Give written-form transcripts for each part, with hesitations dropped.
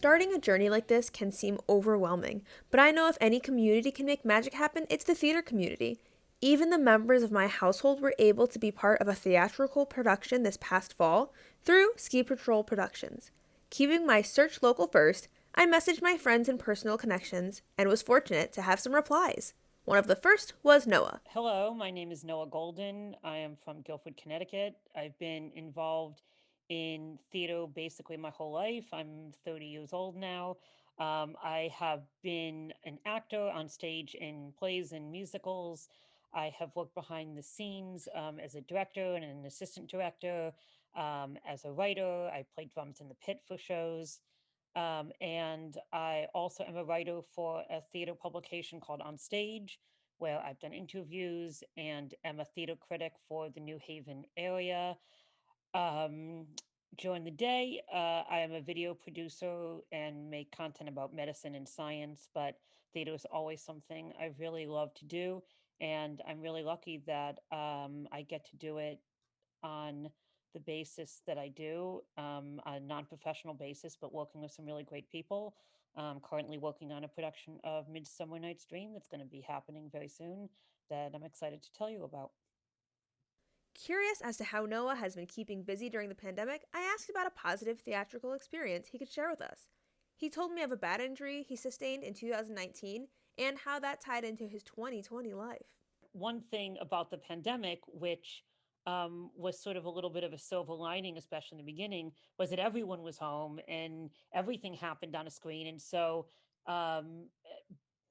Starting a journey like this can seem overwhelming, but I know if any community can make magic happen, it's the theater community. Even the members of my household were able to be part of a theatrical production this past fall through Ski Patrol Productions. Keeping my search local first, I messaged my friends and personal connections and was fortunate to have some replies. One of the first was Noah. Hello, my name is Noah Golden. I am from Guilford, Connecticut. I've been involved in theater basically my whole life. I'm 30 years old now. I have been an actor on stage in plays and musicals. I have worked behind the scenes as a director and an assistant director, as a writer. I played drums in the pit for shows. And I also am a writer for a theater publication called On Stage, where I've done interviews and am a theater critic for the New Haven area. Um, During the day, I am a video producer and make content about medicine and science, but theater is always something I really love to do. And I'm really lucky that I get to do it on the basis that I do, on a non-professional basis, but working with some really great people. Currently working on a production of Midsummer Night's Dream that's going to be happening very soon that I'm excited to tell you about. Curious as to how Noah has been keeping busy during the pandemic, I asked about a positive theatrical experience he could share with us. He told me of a bad injury he sustained in 2019 and how that tied into his 2020 life. One thing about the pandemic, which was sort of a little bit of a silver lining, especially in the beginning, was that everyone was home and everything happened on a screen. And so um,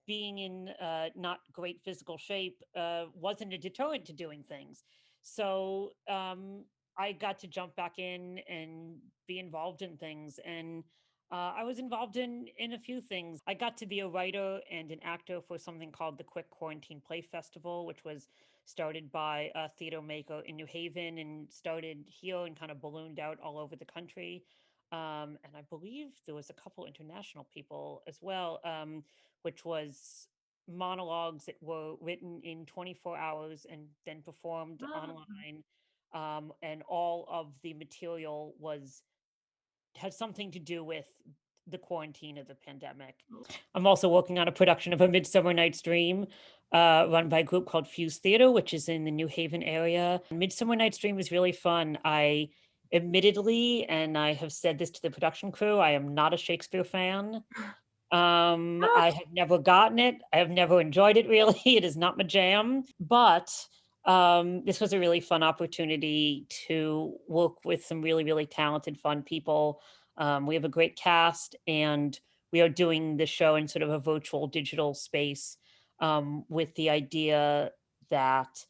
being in not great physical shape wasn't a deterrent to doing things. So I got to jump back in and be involved in things. And I was involved in a few things. I got to be a writer and an actor for something called the Quick Quarantine Play Festival, which was started by a theater maker in New Haven and started here and kind of ballooned out all over the country. And I believe there was a couple international people as well, which was monologues that were written in 24 hours and then performed online. And all of the material was had something to do with the quarantine of the pandemic. I'm also working on a production of A Midsummer Night's Dream, run by a group called Fuse Theater, which is in the New Haven area. Midsummer Night's Dream is really fun. I admittedly, and I have said this to the production crew, I am not a Shakespeare fan. I have never gotten it. I have never enjoyed it really. It is not my jam. But this was a really fun opportunity to work with some really, really talented, fun people. We have a great cast, and we are doing the show in sort of a virtual digital space, with the idea that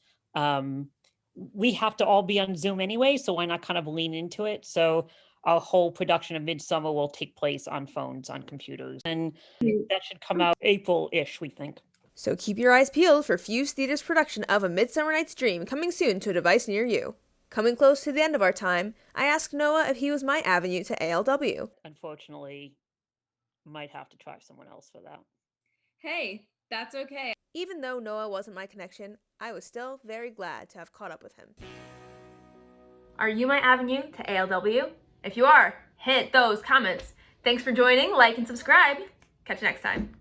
we have to all be on Zoom anyway. So why not kind of lean into it? So our whole production of Midsummer will take place on phones, on computers, and that should come out April-ish, we think. So keep your eyes peeled for Fuse Theater's production of A Midsummer Night's Dream coming soon to a device near you. Coming close to the end of our time, I asked Noah if he was my avenue to ALW. Unfortunately, might have to try someone else for that. Hey, that's okay. Even though Noah wasn't my connection, I was still very glad to have caught up with him. Are you my avenue to ALW? If you are, hit those comments. Thanks for joining, like, and subscribe. Catch you next time.